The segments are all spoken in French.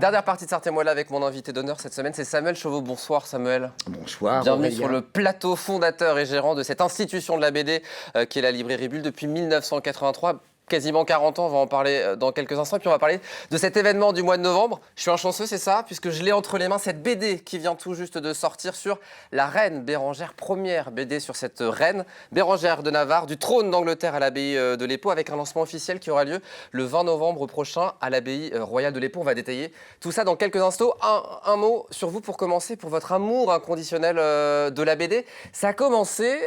Dernière partie de Sartez-moi là avec mon invité d'honneur cette semaine, c'est Samuel Chauveau. Bonsoir Samuel. Bonsoir. Bienvenue Aurélien. sur le plateau, fondateur et gérant de cette institution de la BD qui est la librairie Bulle depuis 1983. Quasiment 40 ans, on va en parler dans quelques instants. Puis on va parler de cet événement du mois de novembre. Je suis un chanceux, c'est ça, puisque je l'ai entre les mains, cette BD qui vient tout juste de sortir sur la reine Bérengère, première BD sur cette reine Bérengère de Navarre, du trône d'Angleterre à l'abbaye de l'Épau, avec un lancement officiel qui aura lieu le 20 novembre prochain à l'abbaye royale de l'Épau. On va détailler tout ça dans quelques instants. Un mot sur vous pour commencer, pour votre amour inconditionnel de la BD. Ça a commencé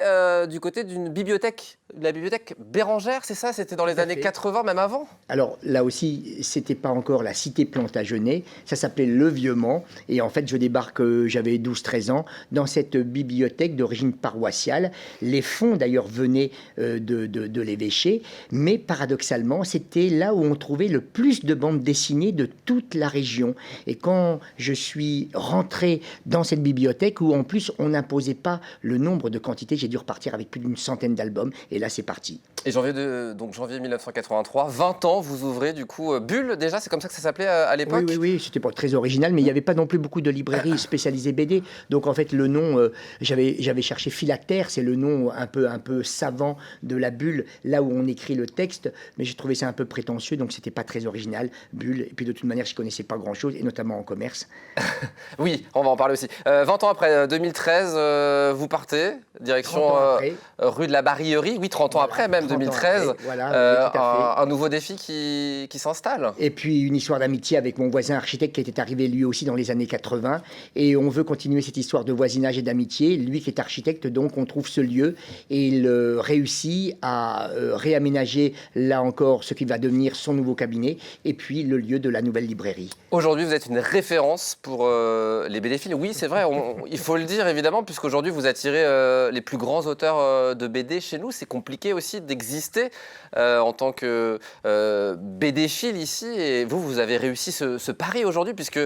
du côté d'une bibliothèque, la bibliothèque Bérengère, c'est ça? C'était dans les années 80, même avant? Alors là aussi, c'était pas encore la cité Plantagenet, ça s'appelait Le Vieux-Mans. Et en fait, je débarque, j'avais 12-13 ans, dans cette bibliothèque d'origine paroissiale. Les fonds d'ailleurs venaient de l'évêché, mais paradoxalement, c'était là où on trouvait le plus de bandes dessinées de toute la région. Et quand je suis rentré dans cette bibliothèque, où en plus on n'imposait pas le nombre de quantités, j'ai dû repartir avec plus d'une centaine d'albums. Et là, c'est parti. Et janvier 1983, 20 ans, vous ouvrez du coup Bulle, déjà, c'est comme ça que ça s'appelait à l'époque? Oui, c'était pas très original, mais il n'y avait pas non plus beaucoup de librairies spécialisées BD. Donc en fait, le nom, j'avais cherché phylactère, c'est le nom un peu savant de la bulle, là où on écrit le texte, mais j'ai trouvé ça un peu prétentieux, donc c'était pas très original, Bulle. Et puis de toute manière, je connaissais pas grand-chose, et notamment en commerce. Oui, on va en parler aussi. 20 ans après, 2013, vous partez, direction rue de la Barillerie, oui, 30 ans après même, 2013, après, voilà, tout à fait. Un nouveau défi qui s'installe. Et puis une histoire d'amitié avec mon voisin architecte qui était arrivé lui aussi dans les années 80. Et on veut continuer cette histoire de voisinage et d'amitié. Lui qui est architecte, donc on trouve ce lieu et il réussit à réaménager là encore ce qui va devenir son nouveau cabinet et puis le lieu de la nouvelle librairie. Aujourd'hui, vous êtes une référence pour les BD-philes. Oui, c'est vrai, il faut le dire évidemment, puisqu'aujourd'hui vous attirez les plus grands auteurs de BD chez nous. C'est compliqué aussi d'exister en tant que BD-phile ici. Et vous avez réussi ce pari aujourd'hui, puisque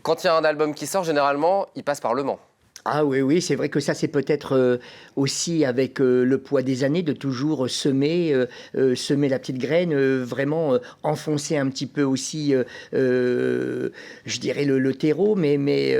quand il y a un album qui sort, généralement, il passe par Le Mans. Ah oui, c'est vrai que ça, c'est peut-être aussi avec le poids des années de toujours semer la petite graine, vraiment enfoncer un petit peu aussi, je dirais, le terreau, mais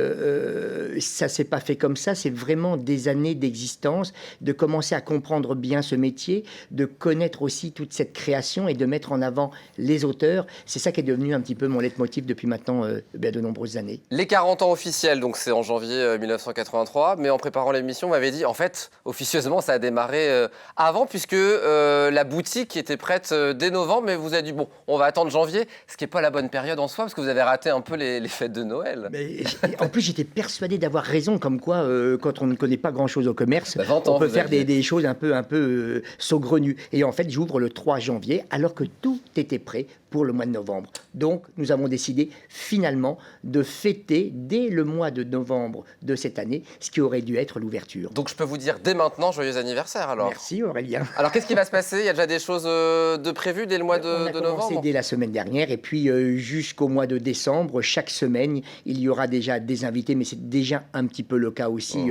ça s'est pas fait comme ça. C'est vraiment des années d'existence, de commencer à comprendre bien ce métier, de connaître aussi toute cette création et de mettre en avant les auteurs. C'est ça qui est devenu un petit peu mon leitmotiv depuis maintenant de nombreuses années. Les 40 ans officiels, donc c'est en janvier 1983. Mais en préparant l'émission, on m'avait dit, en fait, officieusement, ça a démarré avant, puisque la boutique était prête dès novembre, mais vous avez dit, bon, on va attendre janvier, ce qui n'est pas la bonne période en soi, parce que vous avez raté un peu les fêtes de Noël. Mais, en plus, j'étais persuadé d'avoir raison, comme quoi, quand on ne connaît pas grand-chose au commerce, on peut faire des choses un peu saugrenues. Et en fait, j'ouvre le 3 janvier, alors que tout était prêt pour le mois de novembre. Donc, nous avons décidé finalement de fêter dès le mois de novembre de cette année, ce qui aurait dû être l'ouverture. Donc, je peux vous dire dès maintenant, joyeux anniversaire alors. Merci Aurélien. Alors, qu'est-ce qui va se passer? Il y a déjà des choses de prévues dès le mois de novembre? On a commencé dès la semaine dernière et puis jusqu'au mois de décembre, chaque semaine, il y aura déjà des invités, mais c'est déjà un petit peu le cas aussi.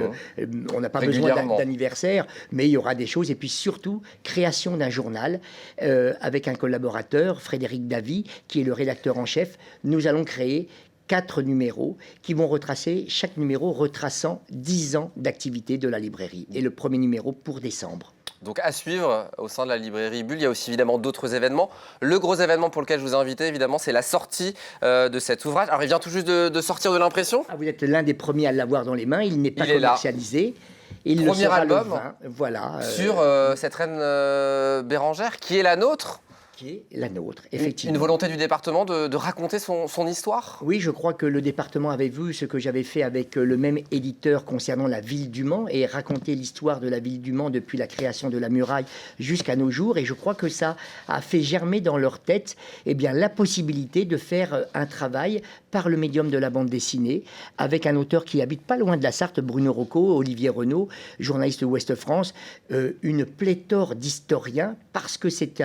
On n'a pas besoin d'anniversaire, mais il y aura des choses. Et puis surtout, création d'un journal avec un collaborateur, Frédéric Davy, qui est le rédacteur en chef. Nous allons créer 4 numéros qui vont retracer, chaque numéro retraçant 10 ans d'activité de la librairie. Et le premier numéro pour décembre. Donc à suivre au sein de la librairie Bulle, il y a aussi évidemment d'autres événements. Le gros événement pour lequel je vous ai invité, évidemment, c'est la sortie de cet ouvrage. Alors il vient tout juste de sortir de l'impression. Ah, vous êtes l'un des premiers à l'avoir dans les mains, il n'est pas commercialisé. Il premier le sera album le 20, voilà, sur cette reine Bérengère qui est la nôtre. Qui est la nôtre, effectivement. Une volonté du département de raconter son histoire? Oui, je crois que le département avait vu ce que j'avais fait avec le même éditeur concernant la ville du Mans et raconter l'histoire de la ville du Mans depuis la création de la muraille jusqu'à nos jours. Et je crois que ça a fait germer dans leur tête la possibilité de faire un travail par le médium de la bande dessinée avec un auteur qui habite pas loin de la Sarthe, Bruno Rocco, Olivier Renaud, journaliste Ouest France, une pléthore d'historiens parce que c'est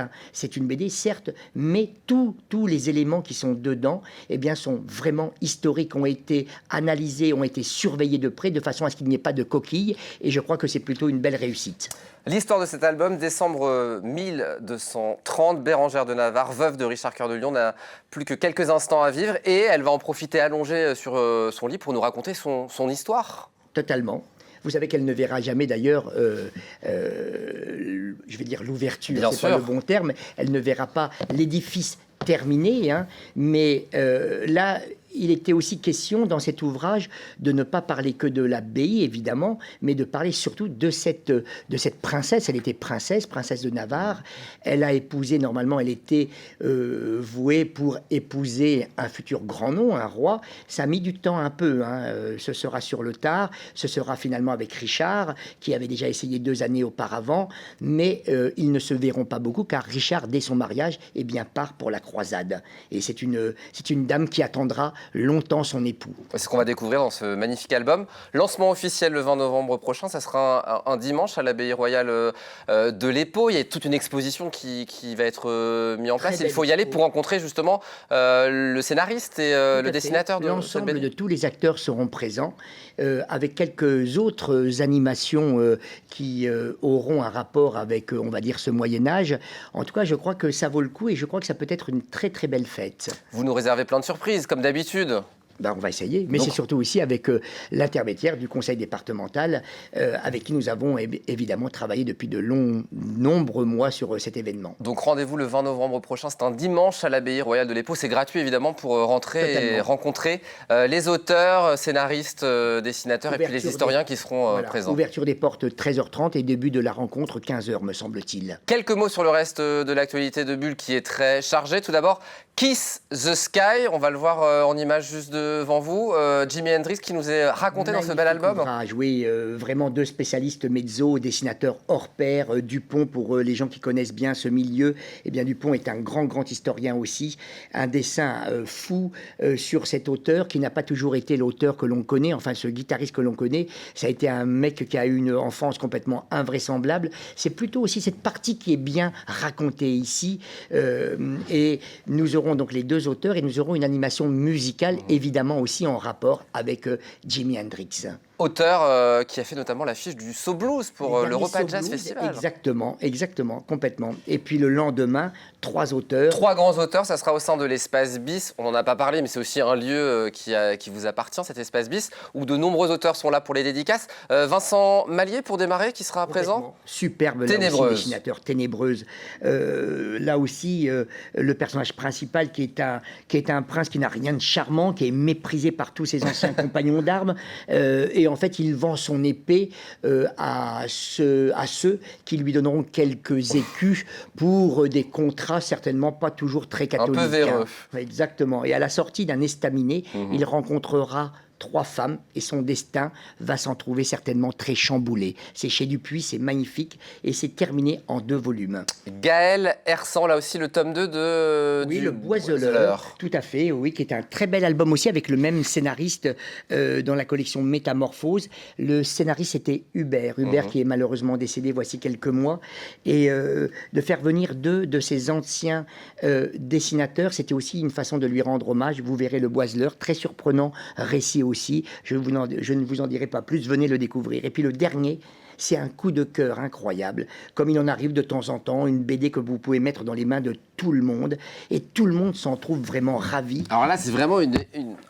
une BD BD, certes, mais tous les éléments qui sont dedans, eh bien, sont vraiment historiques, ont été analysés, ont été surveillés de près, de façon à ce qu'il n'y ait pas de coquilles. Et je crois que c'est plutôt une belle réussite. L'histoire de cet album, décembre 1230, Bérengère de Navarre, veuve de Richard Cœur de Lion, n'a plus que quelques instants à vivre et elle va en profiter allongée sur son lit pour nous raconter son histoire. Totalement. Vous savez qu'elle ne verra jamais d'ailleurs, je vais dire l'ouverture, c'est pas le bon terme, elle ne verra pas l'édifice terminé, hein, mais là, il était aussi question dans cet ouvrage de ne pas parler que de l'abbaye, évidemment, mais de parler surtout de cette princesse. Elle était princesse de Navarre. Elle a épousé, normalement, elle était vouée pour épouser un futur grand nom, un roi. Ça a mis du temps un peu, hein. Ce sera sur le tard. Ce sera finalement avec Richard, qui avait déjà essayé 2 années auparavant, mais ils ne se verront pas beaucoup, car Richard, dès son mariage, eh bien, part pour la croisade. Et c'est une dame qui attendra longtemps son époux. C'est ce qu'on va découvrir dans ce magnifique album. Lancement officiel le 20 novembre prochain, ça sera un dimanche à l'abbaye royale de l'Épau. Il y a toute une exposition qui va être mise en place. Il faut y aller pour rencontrer justement le scénariste et le dessinateur de l'ensemble de tous les acteurs seront présents, avec quelques autres animations qui auront un rapport avec, on va dire, ce Moyen-Âge. En tout cas, je crois que ça vaut le coup et je crois que ça peut être une très très belle fête. Vous nous réservez plein de surprises, comme d'habitude. Ben, on va essayer, mais c'est surtout aussi avec l'intermédiaire du conseil départemental, avec qui nous avons évidemment travaillé depuis de nombreux mois sur cet événement. Donc rendez-vous le 20 novembre prochain, c'est un dimanche à l'abbaye royale de l'Épau. C'est gratuit évidemment pour rentrer et rencontrer les auteurs, scénaristes, dessinateurs et puis les historiens qui seront présents. Ouverture des portes 13h30 et début de la rencontre 15h me semble-t-il. Quelques mots sur le reste de l'actualité de Bulle qui est très chargée. Tout d'abord, Kiss the Sky, on va le voir en image juste devant vous. Jimi Hendrix qui nous est raconté dans ce bel album. Ouvrage, oui, vraiment 2 spécialistes mezzo, dessinateurs hors pair. Dupont, pour les gens qui connaissent bien ce milieu, eh bien Dupont est un grand historien aussi. Un dessin fou sur cet auteur qui n'a pas toujours été l'auteur que l'on connaît, enfin ce guitariste que l'on connaît. Ça a été un mec qui a eu une enfance complètement invraisemblable. C'est plutôt aussi cette partie qui est bien racontée ici. Et nous aurons donc les 2 auteurs et nous aurons une animation musicale, évidemment aussi en rapport avec Jimi Hendrix. Auteur qui a fait notamment l'affiche du So Blues pour l'Europa Jazz Festival. Exactement, complètement. Et puis le lendemain, 3 auteurs. 3 grands auteurs, ça sera au sein de l'Espace Bis. On n'en a pas parlé, mais c'est aussi un lieu qui vous appartient, cet Espace Bis, où de nombreux auteurs sont là pour les dédicaces. Vincent Mallier, pour démarrer, qui sera présent. Superbe, là aussi, dessinateur, Ténébreuse. Là aussi, le personnage principal qui est un prince qui n'a rien de charmant, qui est méprisé par tous ses anciens compagnons d'armes. Et en fait, il vend son épée à ceux qui lui donneront quelques écus pour des contrats certainement pas toujours très catholiques. Un peu véreux. Exactement. Et à la sortie d'un estaminet, il rencontrera 3 femmes et son destin va s'en trouver certainement très chamboulé. C'est chez Dupuis, c'est magnifique et c'est terminé en 2 volumes. Gaël Hersan, là aussi le tome 2 de le Boiseleur, tout à fait, oui, qui est un très bel album aussi avec le même scénariste dans la collection Métamorphose. Le scénariste était Hubert qui est malheureusement décédé voici quelques mois, et de faire venir 2 de ses anciens dessinateurs, c'était aussi une façon de lui rendre hommage. Vous verrez le Boiseleur, très surprenant récit aussi, je ne vous en dirai pas plus, venez le découvrir. Et puis le dernier, c'est un coup de cœur incroyable, comme il en arrive de temps en temps, une BD que vous pouvez mettre dans les mains de tout le monde, et tout le monde s'en trouve vraiment ravi. Alors là, c'est vraiment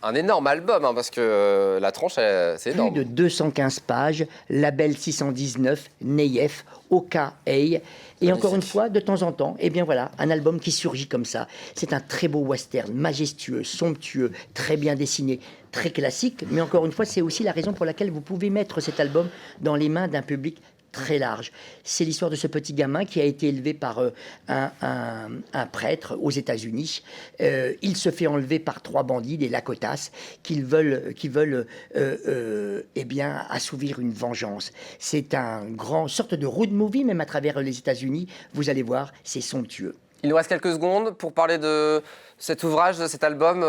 un énorme album, hein, parce que la tranche, c'est énorme. Plus de 215 pages, label 619, Neyef, Oka Hey. Et encore une fois, de temps en temps, eh bien voilà, un album qui surgit comme ça. C'est un très beau western, majestueux, somptueux, très bien dessiné, très classique. Mais encore une fois, c'est aussi la raison pour laquelle vous pouvez mettre cet album dans les mains d'un public très large. C'est l'histoire de ce petit gamin qui a été élevé par un prêtre aux États-Unis. Il se fait enlever par 3 bandits, des Lakotas, qui veulent eh bien, assouvir une vengeance. C'est un grand sorte de road movie, même à travers les États-Unis. Vous allez voir, c'est somptueux. Il nous reste quelques secondes pour parler de cet ouvrage, de cet album,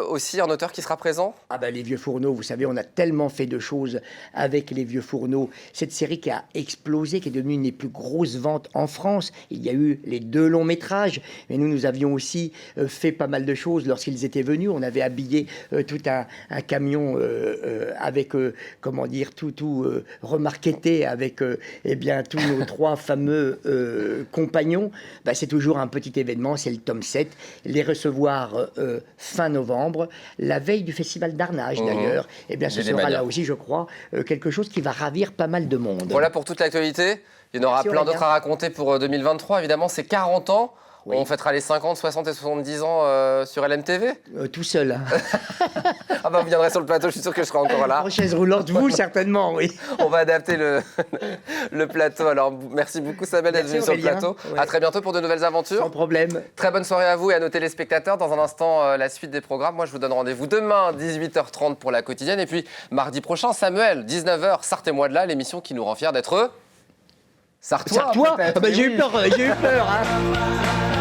aussi un auteur qui sera présent. Ah ben, les Vieux Fourneaux, vous savez, on a tellement fait de choses avec les Vieux Fourneaux. Cette série qui a explosé, qui est devenue une des plus grosses ventes en France. Il y a eu les 2 longs métrages, mais nous avions aussi fait pas mal de choses lorsqu'ils étaient venus. On avait habillé tout un camion avec, comment dire, tout remarqueté avec eh bien, tous nos 3 fameux compagnons. Ben, c'est toujours un petit événement, c'est le tome 7. Les recevoir fin novembre, la veille du festival d'Arnage d'ailleurs. Eh bien, ce sera là aussi, je crois, quelque chose qui va ravir pas mal de monde. Voilà pour toute l'actualité. Il y en aura plein d'autres à raconter pour 2023. Évidemment, c'est 40 ans. Oui. On fêtera les 50, 60 et 70 ans sur LMTV. Tout seul. Ah bah, vous viendrez sur le plateau, je suis sûr que je serai encore là. En chaise roulante, vous, certainement, oui. On va adapter le plateau. Alors, merci beaucoup, Samuel, d'être venu sur le plateau. Ouais. À très bientôt pour de nouvelles aventures. Sans problème. Très bonne soirée à vous et à nos téléspectateurs. Dans un instant, la suite des programmes. Moi, je vous donne rendez-vous demain, 18h30 pour la quotidienne. Et puis, mardi prochain, Samuel, 19h, Sartez-moi de là, l'émission qui nous rend fiers d'être... Sartois. Sartois. J'ai eu peur, hein.